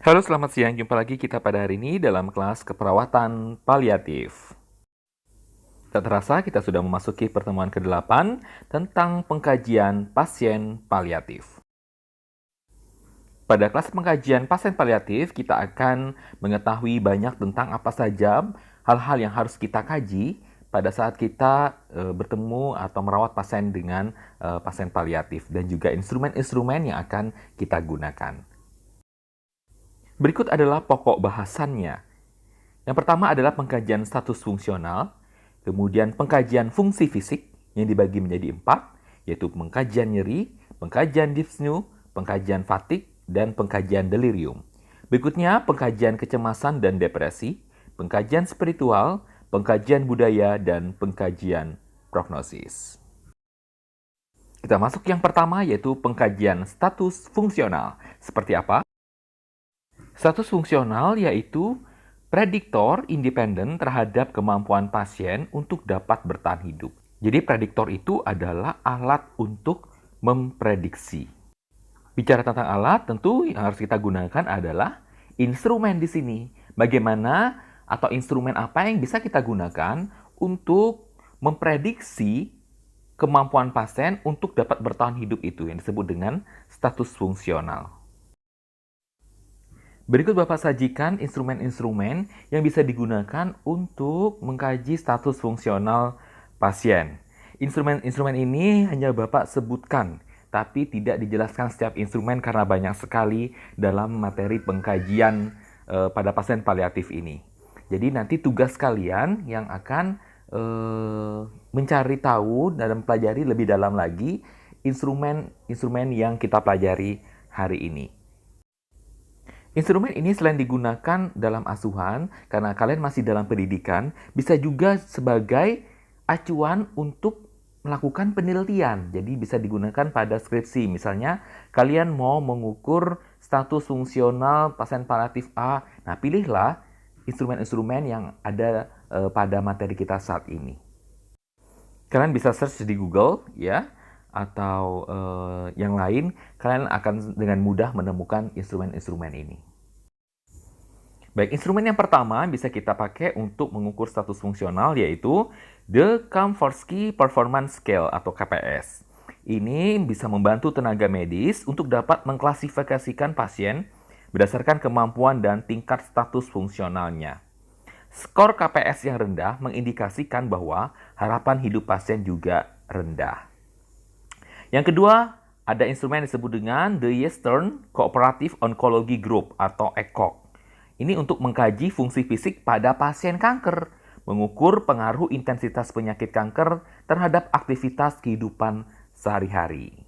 Halo, selamat siang. Jumpa lagi kita pada hari ini dalam kelas keperawatan paliatif. Tak terasa kita sudah memasuki pertemuan ke-8 tentang pengkajian pasien paliatif. Pada kelas pengkajian pasien paliatif, kita akan mengetahui banyak tentang apa saja hal-hal yang harus kita kaji pada saat kita bertemu atau merawat pasien dengan pasien paliatif dan juga instrumen-instrumen yang akan kita gunakan. Berikut adalah pokok bahasannya. Yang pertama adalah pengkajian status fungsional, kemudian pengkajian fungsi fisik yang dibagi menjadi 4, yaitu pengkajian nyeri, pengkajian dyspnea, pengkajian fatigue, dan pengkajian delirium. Berikutnya, pengkajian kecemasan dan depresi, pengkajian spiritual, pengkajian budaya, dan pengkajian prognosis. Kita masuk yang pertama, yaitu pengkajian status fungsional. Seperti apa? Status fungsional yaitu prediktor independen terhadap kemampuan pasien untuk dapat bertahan hidup. Jadi prediktor itu adalah alat untuk memprediksi. Bicara tentang alat, tentu yang harus kita gunakan adalah instrumen di sini. Bagaimana atau instrumen apa yang bisa kita gunakan untuk memprediksi kemampuan pasien untuk dapat bertahan hidup itu yang disebut dengan status fungsional. Berikut Bapak sajikan instrumen-instrumen yang bisa digunakan untuk mengkaji status fungsional pasien. Instrumen-instrumen ini hanya Bapak sebutkan, tapi tidak dijelaskan setiap instrumen karena banyak sekali dalam materi pengkajian pada pasien paliatif ini. Jadi nanti tugas kalian yang akan mencari tahu dan mempelajari lebih dalam lagi instrumen-instrumen yang kita pelajari hari ini. Instrumen ini selain digunakan dalam asuhan, karena kalian masih dalam pendidikan, bisa juga sebagai acuan untuk melakukan penelitian. Jadi bisa digunakan pada skripsi. Misalnya, kalian mau mengukur status fungsional pasien paliatif A. Nah, pilihlah instrumen-instrumen yang ada pada materi kita saat ini. Kalian bisa search di Google, ya, atau yang lain, kalian akan dengan mudah menemukan instrumen-instrumen ini. Baik, instrumen yang pertama bisa kita pakai untuk mengukur status fungsional yaitu The Kamforski Performance Scale atau KPS. Ini bisa membantu tenaga medis untuk dapat mengklasifikasikan pasien berdasarkan kemampuan dan tingkat status fungsionalnya. Skor KPS yang rendah mengindikasikan bahwa harapan hidup pasien juga rendah. Yang kedua, ada instrumen yang disebut dengan The Eastern Cooperative Oncology Group atau ECOG. Ini untuk mengkaji fungsi fisik pada pasien kanker, mengukur pengaruh intensitas penyakit kanker terhadap aktivitas kehidupan sehari-hari.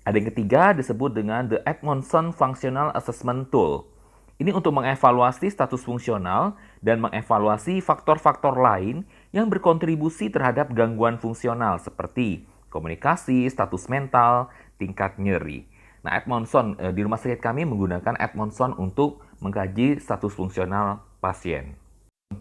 Ada yang ketiga disebut dengan The Edmondson Functional Assessment Tool. Ini untuk mengevaluasi status fungsional dan mengevaluasi faktor-faktor lain yang berkontribusi terhadap gangguan fungsional seperti komunikasi, status mental, tingkat nyeri. Nah, Edmondson di rumah sakit kami menggunakan Edmondson untuk mengkaji status fungsional pasien. 4,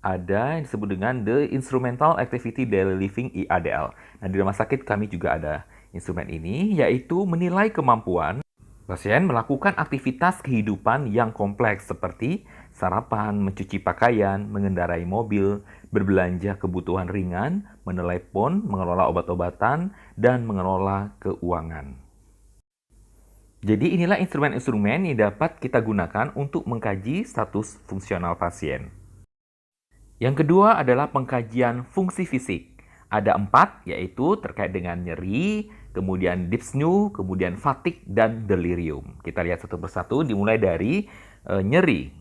ada yang disebut dengan The Instrumental Activity Daily Living IADL. Nah, di rumah sakit kami juga ada instrumen ini, yaitu menilai kemampuan pasien melakukan aktivitas kehidupan yang kompleks seperti sarapan, mencuci pakaian, mengendarai mobil, berbelanja kebutuhan ringan, menelepon, mengelola obat-obatan, dan mengelola keuangan. Jadi inilah instrumen-instrumen yang dapat kita gunakan untuk mengkaji status fungsional pasien. Yang kedua adalah pengkajian fungsi fisik. Ada 4, yaitu terkait dengan nyeri, kemudian dyspnea, kemudian fatigue, dan delirium. Kita lihat satu persatu, dimulai dari nyeri.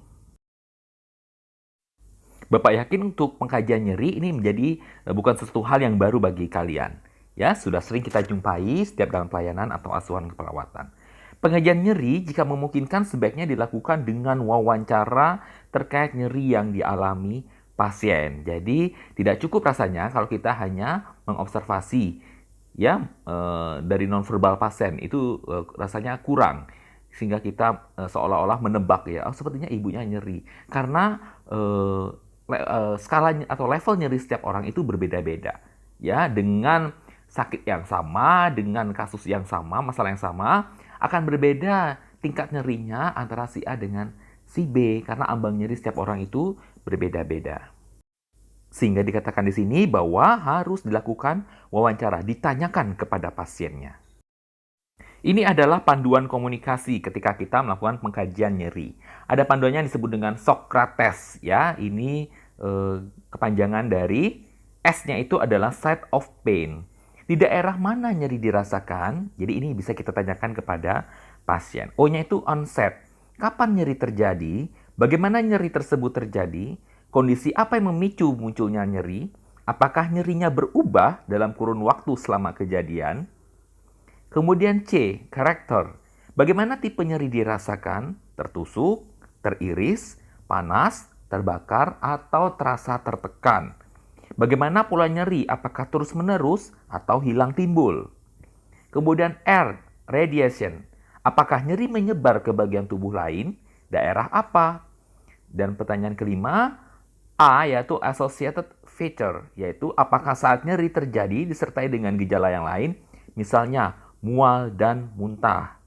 Bapak yakin untuk pengkajian nyeri ini menjadi bukan sesuatu hal yang baru bagi kalian. Ya, sudah sering kita jumpai setiap dalam pelayanan atau asuhan keperawatan. Pengkajian nyeri jika memungkinkan sebaiknya dilakukan dengan wawancara terkait nyeri yang dialami pasien. Jadi tidak cukup rasanya kalau kita hanya mengobservasi ya dari nonverbal pasien itu rasanya kurang sehingga kita seolah-olah menebak ya, oh sepertinya ibunya nyeri karena skala atau level nyeri setiap orang itu berbeda-beda ya, dengan sakit yang sama, dengan kasus yang sama, masalah yang sama akan berbeda tingkat nyerinya antara si A dengan si B, karena ambang nyeri setiap orang itu berbeda-beda. Sehingga dikatakan di sini bahwa harus dilakukan wawancara, ditanyakan kepada pasiennya. Ini adalah panduan komunikasi ketika kita melakukan pengkajian nyeri. Ada panduannya yang disebut dengan Socrates, ya. Ini kepanjangan dari S-nya itu adalah site of pain. Di daerah mana nyeri dirasakan? Jadi ini bisa kita tanyakan kepada pasien. O-nya itu onset. Kapan nyeri terjadi? Bagaimana nyeri tersebut terjadi? Kondisi apa yang memicu munculnya nyeri? Apakah nyerinya berubah dalam kurun waktu selama kejadian? Kemudian C, karakter. Bagaimana tipe nyeri dirasakan? Tertusuk, teriris, panas, terbakar, atau terasa tertekan. Bagaimana pola nyeri? Apakah terus-menerus atau hilang timbul? Kemudian R, radiation. Apakah nyeri menyebar ke bagian tubuh lain? Daerah apa? Dan pertanyaan kelima, A, yaitu associated feature, yaitu apakah saat nyeri terjadi disertai dengan gejala yang lain, misalnya mual dan muntah.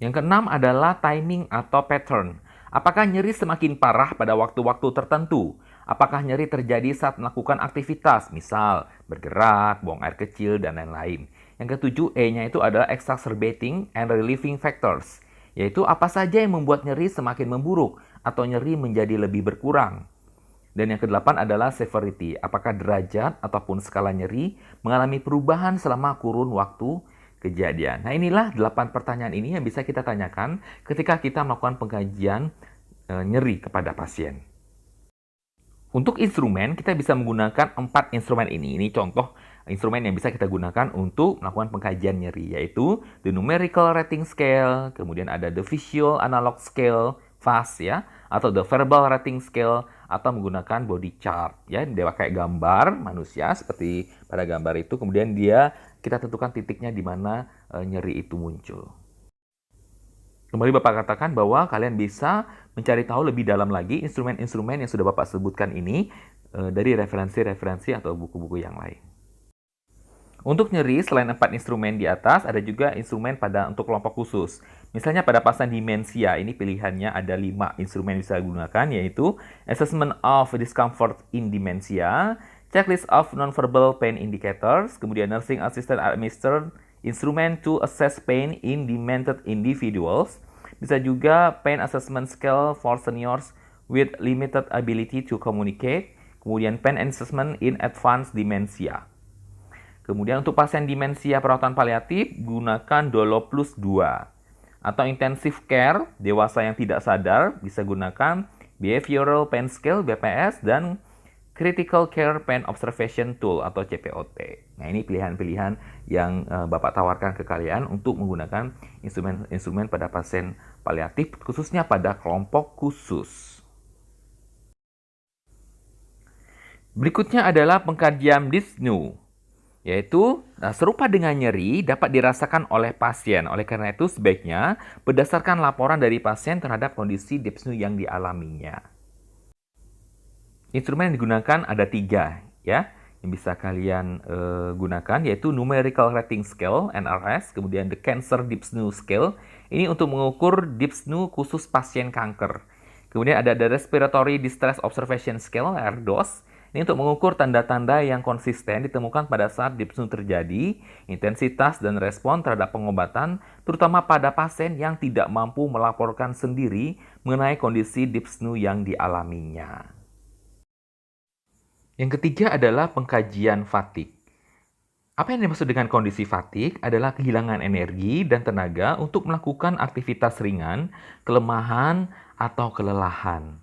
Yang keenam adalah timing atau pattern. Apakah nyeri semakin parah pada waktu-waktu tertentu? Apakah nyeri terjadi saat melakukan aktivitas, misal bergerak, buang air kecil, dan lain-lain. Yang ketujuh, E-nya itu adalah exacerbating and relieving factors, yaitu apa saja yang membuat nyeri semakin memburuk atau nyeri menjadi lebih berkurang. Dan yang kedelapan adalah severity, apakah derajat ataupun skala nyeri mengalami perubahan selama kurun waktu kejadian. Nah, inilah 8 pertanyaan ini yang bisa kita tanyakan ketika kita melakukan pengkajian nyeri kepada pasien. Untuk instrumen, kita bisa menggunakan 4 instrumen ini. Ini contoh instrumen yang bisa kita gunakan untuk melakukan pengkajian nyeri, yaitu the numerical rating scale, kemudian ada the visual analog scale, VAS ya, atau the verbal rating scale, atau menggunakan body chart ya, dia kayak gambar manusia seperti pada gambar itu, kemudian kita tentukan titiknya di mana nyeri itu muncul. Kembali Bapak katakan bahwa kalian bisa mencari tahu lebih dalam lagi instrumen-instrumen yang sudah Bapak sebutkan ini dari referensi-referensi atau buku-buku yang lain. Untuk nyeri, selain 4 instrumen di atas, ada juga instrumen untuk kelompok khusus. Misalnya pada pasien demensia, ini pilihannya ada 5 instrumen yang bisa digunakan, yaitu Assessment of Discomfort in Dementia, Checklist of Non-Verbal Pain Indicators, kemudian Nursing Assistant Administered Instrument to Assess Pain in Demented Individuals, bisa juga Pain Assessment Scale for Seniors with Limited Ability to Communicate, kemudian Pain Assessment in Advanced Dementia. Kemudian untuk pasien demensia perawatan paliatif, gunakan DOLO plus 2. Atau Intensive Care, dewasa yang tidak sadar, bisa gunakan Behavioral Pain Scale, BPS, dan Critical Care Pain Observation Tool atau CPOT. Nah, ini pilihan-pilihan yang Bapak tawarkan ke kalian untuk menggunakan instrumen-instrumen pada pasien paliatif, khususnya pada kelompok khusus. Berikutnya adalah pengkajian dyspnea, yaitu serupa dengan nyeri dapat dirasakan oleh pasien. Oleh karena itu, sebaiknya berdasarkan laporan dari pasien terhadap kondisi dyspnea yang dialaminya. Instrumen yang digunakan ada 3 ya, yang bisa kalian gunakan, yaitu Numerical Rating Scale (NRS), kemudian the Cancer Dyspnea Scale, ini untuk mengukur dyspnea khusus pasien kanker. Kemudian ada the Respiratory Distress Observation Scale (RDOS), ini untuk mengukur tanda-tanda yang konsisten ditemukan pada saat dyspnea terjadi, intensitas dan respon terhadap pengobatan, terutama pada pasien yang tidak mampu melaporkan sendiri mengenai kondisi dyspnea yang dialaminya. Yang ketiga adalah pengkajian fatigue. Apa yang dimaksud dengan kondisi fatigue adalah kehilangan energi dan tenaga untuk melakukan aktivitas ringan, kelemahan, atau kelelahan.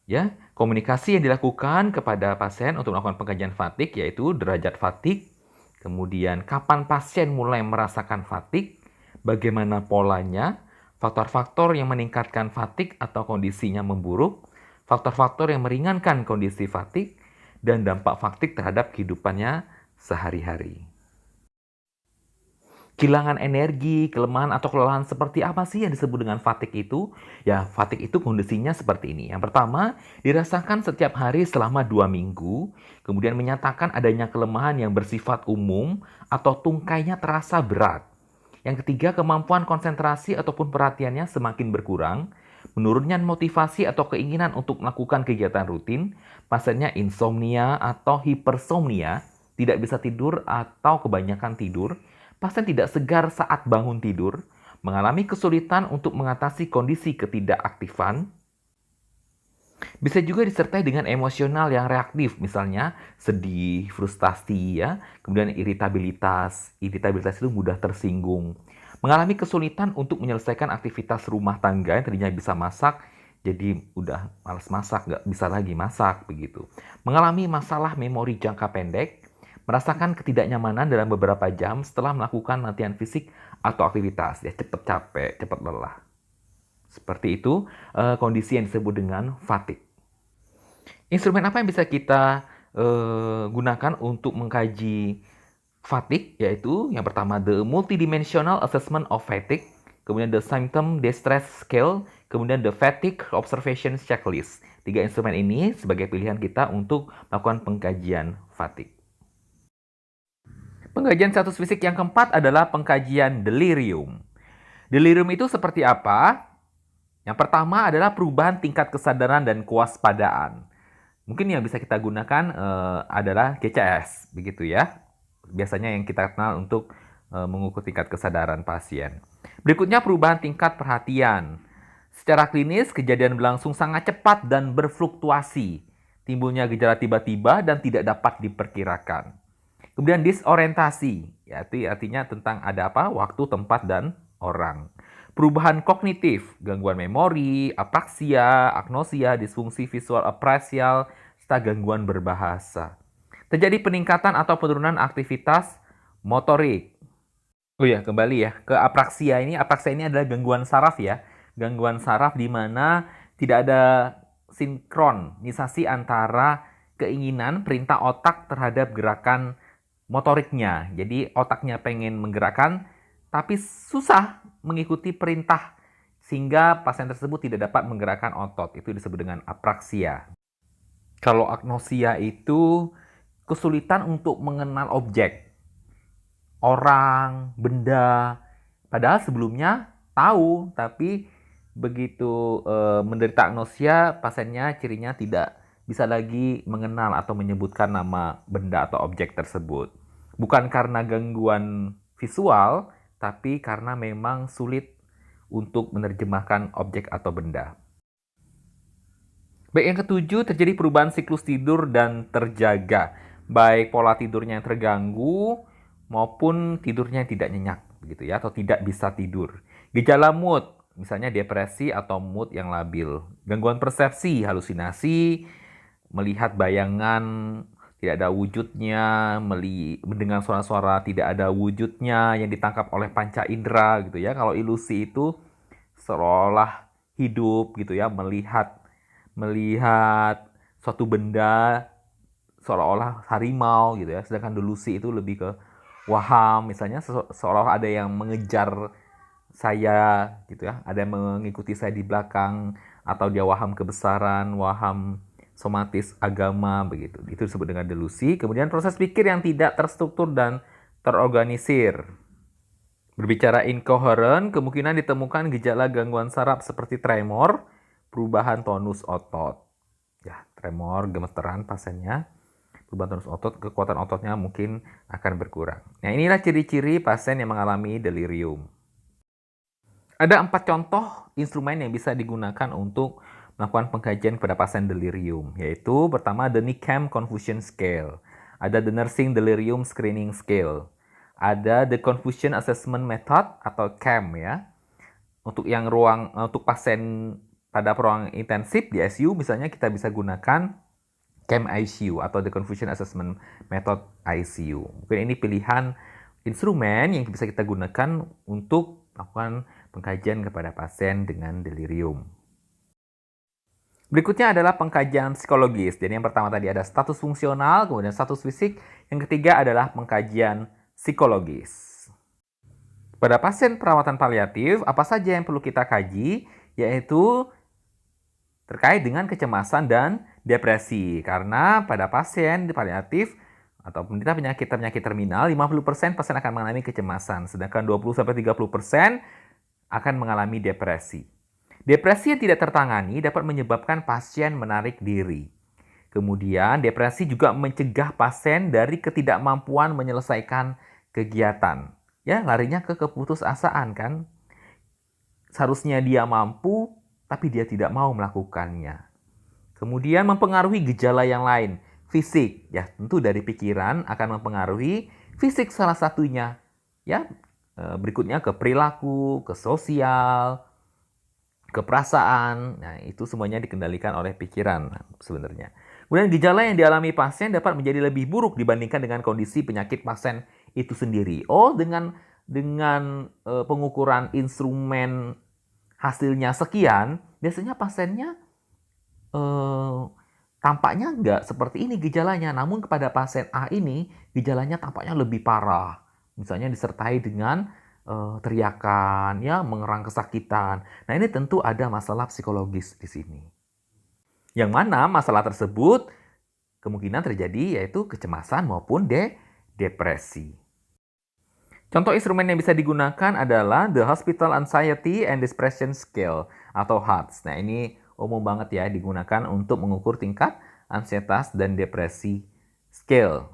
Ya, komunikasi yang dilakukan kepada pasien untuk melakukan pengkajian fatigue yaitu derajat fatigue, kemudian kapan pasien mulai merasakan fatigue, bagaimana polanya, faktor-faktor yang meningkatkan fatigue atau kondisinya memburuk, faktor-faktor yang meringankan kondisi fatigue, dan dampak fatigue terhadap kehidupannya sehari-hari. Kehilangan energi, kelemahan, atau kelelahan seperti apa sih yang disebut dengan fatigue itu? Ya, fatigue itu kondisinya seperti ini. Yang pertama, dirasakan setiap hari selama 2 minggu, kemudian menyatakan adanya kelemahan yang bersifat umum atau tungkainya terasa berat. Yang ketiga, kemampuan konsentrasi ataupun perhatiannya semakin berkurang, menurunnya motivasi atau keinginan untuk melakukan kegiatan rutin, pasiennya insomnia atau hipersomnia, tidak bisa tidur atau kebanyakan tidur, pasien tidak segar saat bangun tidur, mengalami kesulitan untuk mengatasi kondisi ketidakaktifan. Bisa juga disertai dengan emosional yang reaktif, misalnya sedih, frustasi, ya, kemudian iritabilitas. Iritabilitas itu mudah tersinggung. Mengalami kesulitan untuk menyelesaikan aktivitas rumah tangga yang tadinya bisa masak, jadi udah malas masak, nggak bisa lagi masak, begitu. Mengalami masalah memori jangka pendek, merasakan ketidaknyamanan dalam beberapa jam setelah melakukan latihan fisik atau aktivitas, ya cepat capek, cepat lelah. Seperti itu kondisi yang disebut dengan fatigue. Instrumen apa yang bisa kita gunakan untuk mengkaji fatigue? Yaitu yang pertama, the multidimensional assessment of fatigue, kemudian the symptom distress scale, kemudian the fatigue observation checklist. 3 instrumen ini sebagai pilihan kita untuk melakukan pengkajian fatigue. Pengkajian status fisik yang keempat adalah pengkajian delirium. Delirium itu seperti apa? Yang pertama adalah perubahan tingkat kesadaran dan kewaspadaan. Mungkin yang bisa kita gunakan adalah GCS, begitu ya. Biasanya yang kita kenal untuk mengukur tingkat kesadaran pasien. Berikutnya perubahan tingkat perhatian. Secara klinis, kejadian berlangsung sangat cepat dan berfluktuasi. Timbulnya gejala tiba-tiba dan tidak dapat diperkirakan. Kemudian disorientasi, yaitu artinya tentang ada apa, waktu, tempat, dan orang. Perubahan kognitif, gangguan memori, apraksia, agnosia, disfungsi visual apresial, serta gangguan berbahasa. Terjadi peningkatan atau penurunan aktivitas motorik. Oh ya, kembali ya ke apraksia ini. Apraksia ini adalah gangguan saraf ya. Gangguan saraf di mana tidak ada sinkronisasi antara keinginan perintah otak terhadap gerakan motoriknya. Jadi otaknya pengen menggerakkan, tapi susah mengikuti perintah sehingga pasien tersebut tidak dapat menggerakkan otot. Itu disebut dengan apraksia. Kalau agnosia itu kesulitan untuk mengenal objek, orang, benda. Padahal sebelumnya tahu, tapi begitu menderita agnosia, pasiennya cirinya tidak bisa lagi mengenal atau menyebutkan nama benda atau objek tersebut. Bukan karena gangguan visual, tapi karena memang sulit untuk menerjemahkan objek atau benda. Baik, yang ketujuh, terjadi perubahan siklus tidur dan terjaga. Baik pola tidurnya yang terganggu maupun tidurnya yang tidak nyenyak, begitu ya, atau tidak bisa tidur. Gejala mood, misalnya depresi atau mood yang labil. Gangguan persepsi, halusinasi, melihat bayangan tidak ada wujudnya, mendengar suara-suara tidak ada wujudnya yang ditangkap oleh panca indera gitu ya. Kalau ilusi itu seolah hidup gitu ya, melihat suatu benda seolah-olah harimau gitu ya. Sedangkan delusi itu lebih ke waham, misalnya seolah ada yang mengejar saya gitu ya, ada yang mengikuti saya di belakang, atau dia waham kebesaran, waham somatis agama, begitu. Itu disebut dengan delusi. Kemudian proses pikir yang tidak terstruktur dan terorganisir. Berbicara incoherent, kemungkinan ditemukan gejala gangguan saraf seperti tremor, perubahan tonus otot. Ya, tremor, gemeteran pasiennya, perubahan tonus otot, kekuatan ototnya mungkin akan berkurang. Nah, inilah ciri-ciri pasien yang mengalami delirium. Ada 4 contoh instrumen yang bisa digunakan untuk melakukan pengkajian kepada pasien delirium, yaitu pertama the NICAM Confusion Scale, ada the Nursing Delirium Screening Scale, ada the Confusion Assessment Method atau CAM ya. Untuk pasien pada ruang intensif di ICU misalnya kita bisa gunakan CAM ICU atau the Confusion Assessment Method ICU. Mungkin ini pilihan instrumen yang bisa kita gunakan untuk melakukan pengkajian kepada pasien dengan delirium. Berikutnya adalah pengkajian psikologis. Jadi yang pertama tadi ada status fungsional, kemudian status fisik. Yang ketiga adalah pengkajian psikologis. Pada pasien perawatan paliatif, apa saja yang perlu kita kaji? Yaitu terkait dengan kecemasan dan depresi. Karena pada pasien di paliatif, atau penderita penyakit terminal, 50% pasien akan mengalami kecemasan, sedangkan 20-30% akan mengalami depresi. Depresi yang tidak tertangani dapat menyebabkan pasien menarik diri. Kemudian, depresi juga mencegah pasien dari ketidakmampuan menyelesaikan kegiatan. Ya, larinya ke keputusasaan kan. Seharusnya dia mampu, tapi dia tidak mau melakukannya. Kemudian mempengaruhi gejala yang lain. Fisik, ya tentu dari pikiran akan mempengaruhi fisik salah satunya. Ya, berikutnya ke perilaku, ke sosial, ke perasaan. Nah, itu semuanya dikendalikan oleh pikiran sebenarnya. Kemudian gejala yang dialami pasien dapat menjadi lebih buruk dibandingkan dengan kondisi penyakit pasien itu sendiri. Oh, dengan pengukuran instrumen hasilnya sekian, biasanya pasiennya tampaknya nggak seperti ini gejalanya. Namun kepada pasien A ini, gejalanya tampaknya lebih parah. Misalnya disertai dengan teriakan, ya, mengerang kesakitan. Nah, ini tentu ada masalah psikologis di sini. Yang mana masalah tersebut kemungkinan terjadi yaitu kecemasan maupun depresi. Contoh instrumen yang bisa digunakan adalah The Hospital Anxiety and Depression Scale atau HADS. Nah, ini umum banget ya digunakan untuk mengukur tingkat ansietas dan depresi scale.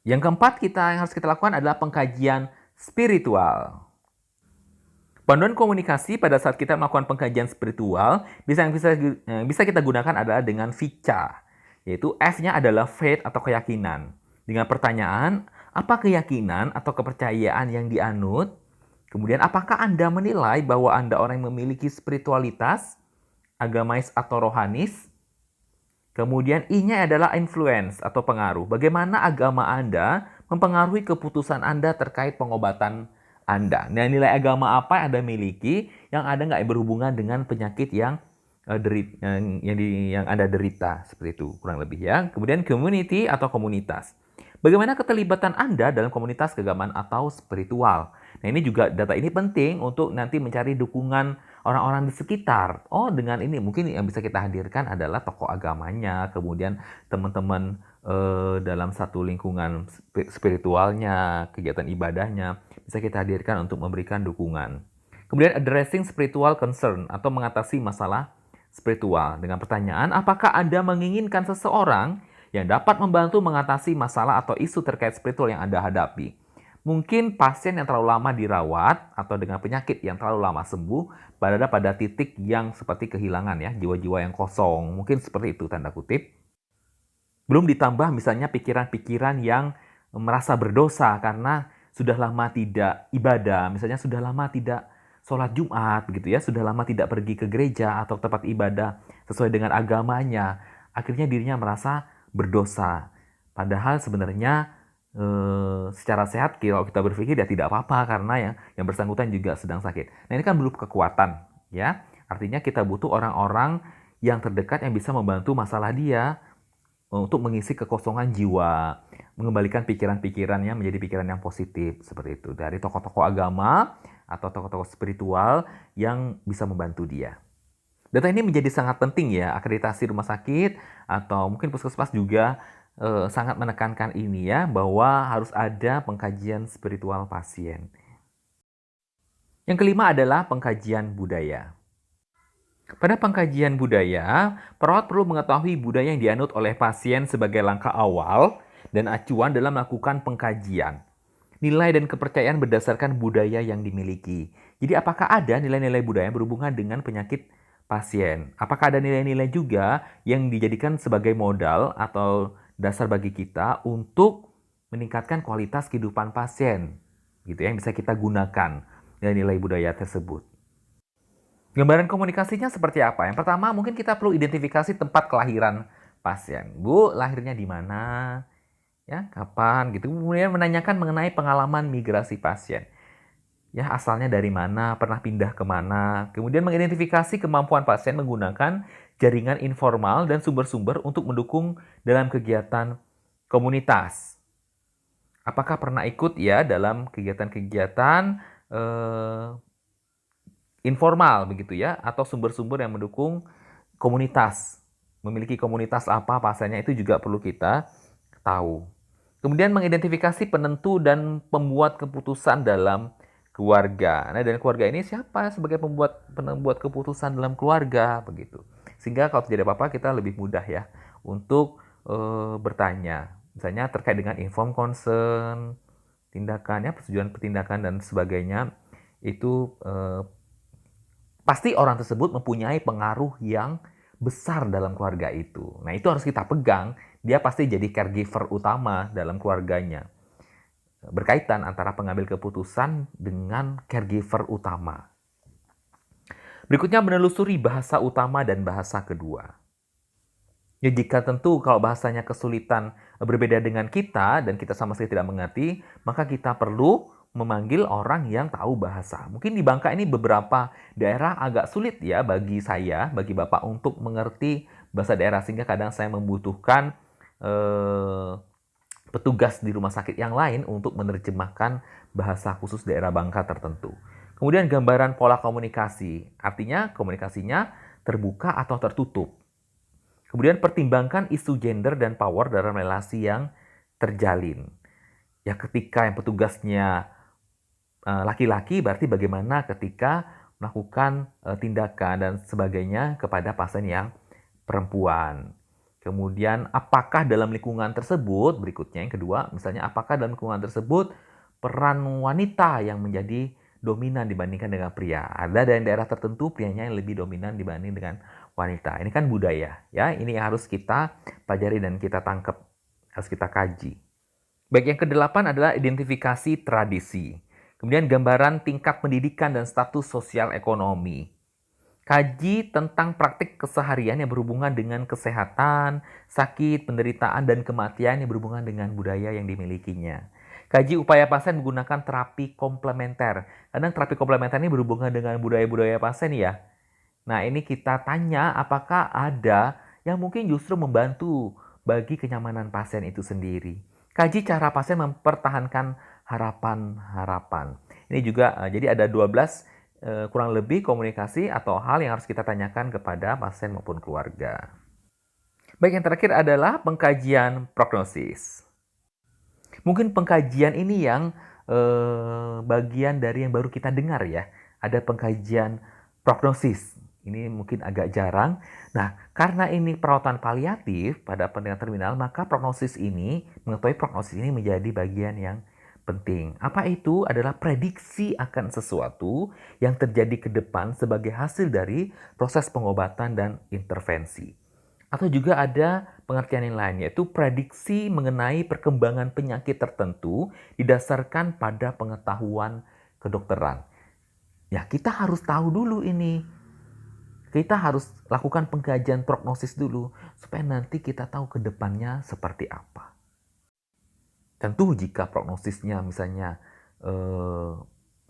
Yang keempat yang harus kita lakukan adalah pengkajian spiritual. Panduan komunikasi pada saat kita melakukan pengkajian spiritual bisa kita gunakan adalah dengan VICA, yaitu F-nya adalah faith atau keyakinan. Dengan pertanyaan, apa keyakinan atau kepercayaan yang dianut? Kemudian, apakah Anda menilai bahwa Anda orang yang memiliki spiritualitas, agamais atau rohanis? Kemudian, I-nya adalah influence atau pengaruh. Bagaimana agama Anda mempengaruhi keputusan Anda terkait pengobatan Anda. Nah, nilai agama apa yang Anda miliki yang ada nggak berhubungan dengan penyakit yang Anda derita. Seperti itu, kurang lebih ya. Kemudian, community atau komunitas. Bagaimana keterlibatan Anda dalam komunitas keagamaan atau spiritual? Nah, ini juga data ini penting untuk nanti mencari dukungan orang-orang di sekitar. Oh, dengan ini mungkin yang bisa kita hadirkan adalah tokoh agamanya, kemudian teman-teman dalam satu lingkungan spiritualnya, kegiatan ibadahnya, bisa kita hadirkan untuk memberikan dukungan. Kemudian addressing spiritual concern atau mengatasi masalah spiritual dengan pertanyaan, apakah Anda menginginkan seseorang yang dapat membantu mengatasi masalah atau isu terkait spiritual yang Anda hadapi. Mungkin pasien yang terlalu lama dirawat atau dengan penyakit yang terlalu lama sembuh berada pada titik yang seperti kehilangan ya, jiwa-jiwa yang kosong. Mungkin seperti itu tanda kutip. Belum ditambah misalnya pikiran-pikiran yang merasa berdosa karena sudah lama tidak ibadah, misalnya sudah lama tidak sholat Jumat gitu ya, sudah lama tidak pergi ke gereja atau tempat ibadah sesuai dengan agamanya. Akhirnya dirinya merasa berdosa. Padahal sebenarnya secara sehat kalau kita berpikir ya tidak apa-apa karena yang bersangkutan juga sedang sakit. Nah, ini kan belum kekuatan ya. Artinya kita butuh orang-orang yang terdekat yang bisa membantu masalah dia untuk mengisi kekosongan jiwa, mengembalikan pikiran-pikirannya menjadi pikiran yang positif seperti itu dari tokoh-tokoh agama atau tokoh-tokoh spiritual yang bisa membantu dia. Data ini menjadi sangat penting ya, akreditasi rumah sakit atau mungkin puskesmas juga sangat menekankan ini ya, bahwa harus ada pengkajian spiritual pasien. Yang kelima adalah pengkajian budaya. Pada pengkajian budaya, perawat perlu mengetahui budaya yang dianut oleh pasien sebagai langkah awal dan acuan dalam melakukan pengkajian. Nilai dan kepercayaan berdasarkan budaya yang dimiliki. Jadi apakah ada nilai-nilai budaya yang berhubungan dengan penyakit pasien? Apakah ada nilai-nilai juga yang dijadikan sebagai modal atau dasar bagi kita untuk meningkatkan kualitas kehidupan pasien? Gitu ya, yang bisa kita gunakan nilai-nilai budaya tersebut. Gambaran komunikasinya seperti apa? Yang pertama, mungkin kita perlu identifikasi tempat kelahiran pasien. Bu, lahirnya di mana? Ya, kapan gitu. Kemudian menanyakan mengenai pengalaman migrasi pasien. Ya, asalnya dari mana, pernah pindah ke mana. Kemudian mengidentifikasi kemampuan pasien menggunakan jaringan informal dan sumber-sumber untuk mendukung dalam kegiatan komunitas. Apakah pernah ikut ya dalam kegiatan-kegiatan informal begitu ya, atau sumber-sumber yang mendukung komunitas memiliki komunitas apa pasiennya itu juga perlu kita tahu. Kemudian mengidentifikasi penentu dan pembuat keputusan dalam keluarga. Nah, dan keluarga ini siapa sebagai pembuat keputusan dalam keluarga begitu. Sehingga kalau terjadi apa-apa kita lebih mudah ya untuk bertanya. Misalnya terkait dengan informed consent, tindakannya, persetujuan tindakan dan sebagainya itu pasti orang tersebut mempunyai pengaruh yang besar dalam keluarga itu. Nah, itu harus kita pegang. Dia pasti jadi caregiver utama dalam keluarganya. Berkaitan antara pengambil keputusan dengan caregiver utama. Berikutnya menelusuri bahasa utama dan bahasa kedua. Ya, jika tentu kalau bahasanya kesulitan berbeda dengan kita dan kita sama sekali tidak mengerti, maka kita perlu memanggil orang yang tahu bahasa. Mungkin di Bangka ini beberapa daerah agak sulit ya bagi saya, bagi Bapak untuk mengerti bahasa daerah, sehingga kadang saya membutuhkan petugas di rumah sakit yang lain untuk menerjemahkan bahasa khusus daerah Bangka tertentu. Kemudian gambaran pola komunikasi, artinya komunikasinya terbuka atau tertutup. Kemudian pertimbangkan isu gender dan power dalam relasi yang terjalin. Ya, ketika yang petugasnya laki-laki, berarti bagaimana ketika melakukan tindakan dan sebagainya kepada pasien yang perempuan. Kemudian apakah dalam lingkungan tersebut, berikutnya yang kedua, misalnya apakah dalam lingkungan tersebut peran wanita yang menjadi dominan dibandingkan dengan pria. Ada dari daerah tertentu prianya yang lebih dominan dibanding dengan wanita. Ini kan budaya, ya. Ini yang harus kita pelajari dan kita tangkap, harus kita kaji. Baik, yang kedelapan adalah identifikasi tradisi. Kemudian gambaran tingkat pendidikan dan status sosial ekonomi. Kaji tentang praktik keseharian yang berhubungan dengan kesehatan, sakit, penderitaan, dan kematian yang berhubungan dengan budaya yang dimilikinya. Kaji upaya pasien menggunakan terapi komplementer. Kadang terapi komplementer ini berhubungan dengan budaya-budaya pasien ya. Nah, ini kita tanya apakah ada yang mungkin justru membantu bagi kenyamanan pasien itu sendiri. Kaji cara pasien mempertahankan harapan-harapan. Ini juga jadi ada 12 kurang lebih komunikasi atau hal yang harus kita tanyakan kepada pasien maupun keluarga. Baik, yang terakhir adalah pengkajian prognosis. Mungkin pengkajian ini yang bagian dari yang baru kita dengar ya. Ada pengkajian prognosis. Ini mungkin agak jarang. Nah, karena ini perawatan paliatif pada penderita terminal, maka prognosis ini, mengetahui prognosis ini menjadi bagian yang penting. Apa itu? Adalah prediksi akan sesuatu yang terjadi ke depan sebagai hasil dari proses pengobatan dan intervensi. Atau juga ada pengertian yang lain, yaitu prediksi mengenai perkembangan penyakit tertentu didasarkan pada pengetahuan kedokteran. Ya, kita harus tahu dulu ini. Kita harus lakukan pengkajian prognosis dulu, supaya nanti kita tahu ke depannya seperti apa. Tentu jika prognosisnya misalnya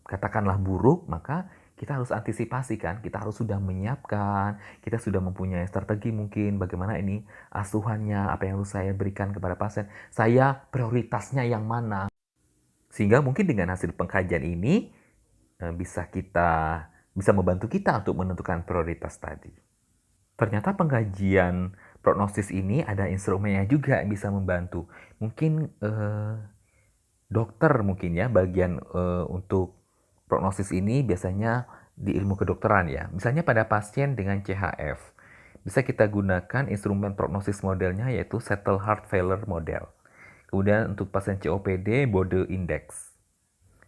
katakanlah buruk, maka kita harus antisipasi kan, kita harus sudah menyiapkan, kita sudah mempunyai strategi mungkin bagaimana ini asuhannya, apa yang harus saya berikan kepada pasien, saya prioritasnya yang mana. Sehingga mungkin dengan hasil pengkajian ini bisa membantu kita untuk menentukan prioritas tadi. Ternyata pengkajian prognosis ini ada instrumennya juga yang bisa membantu. Mungkin dokter mungkin ya bagian untuk prognosis ini biasanya di ilmu kedokteran ya. Misalnya pada pasien dengan CHF, bisa kita gunakan instrumen prognosis modelnya yaitu Settle Heart Failure Model. Kemudian untuk pasien COPD, Bode Index.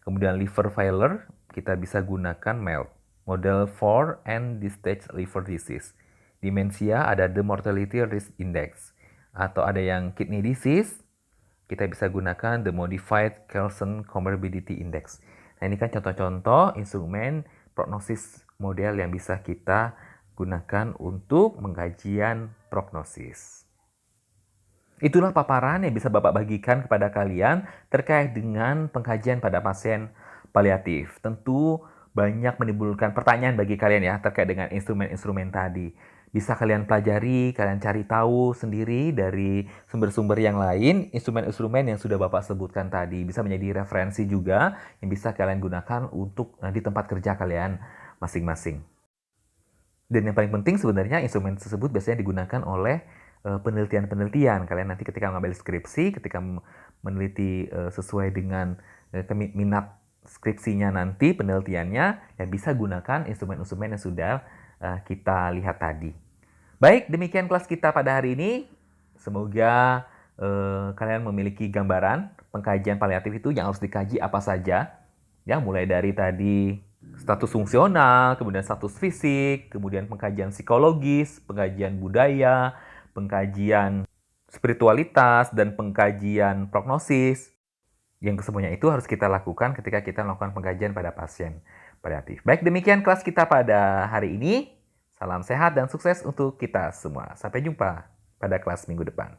Kemudian liver failure, kita bisa gunakan MELD, Model for End-Stage Liver Disease. Demensia ada The Mortality Risk Index. Atau ada yang kidney disease, kita bisa gunakan The Modified Carlson Comorbidity Index. Nah, ini kan contoh-contoh instrumen prognosis model yang bisa kita gunakan untuk pengkajian prognosis. Itulah paparan yang bisa Bapak bagikan kepada kalian terkait dengan pengkajian pada pasien paliatif. Tentu banyak menimbulkan pertanyaan bagi kalian ya terkait dengan instrumen-instrumen tadi. Bisa kalian pelajari, kalian cari tahu sendiri dari sumber-sumber yang lain, instrumen-instrumen yang sudah Bapak sebutkan tadi. Bisa menjadi referensi juga yang bisa kalian gunakan untuk di tempat kerja kalian masing-masing. Dan yang paling penting sebenarnya instrumen tersebut biasanya digunakan oleh penelitian-penelitian. Kalian nanti ketika mengambil skripsi, ketika meneliti sesuai dengan minat skripsinya nanti, penelitiannya, yang bisa gunakan instrumen-instrumen yang sudah kita lihat tadi. Baik, demikian kelas kita pada hari ini. Semoga kalian memiliki gambaran pengkajian paliatif itu yang harus dikaji apa saja. Ya, mulai dari tadi status fungsional, kemudian status fisik, kemudian pengkajian psikologis, pengkajian budaya, pengkajian spiritualitas, dan pengkajian prognosis. Yang kesemuanya itu harus kita lakukan ketika kita melakukan pengkajian pada pasien paliatif. Baik, demikian kelas kita pada hari ini. Salam sehat dan sukses untuk kita semua. Sampai jumpa pada kelas minggu depan.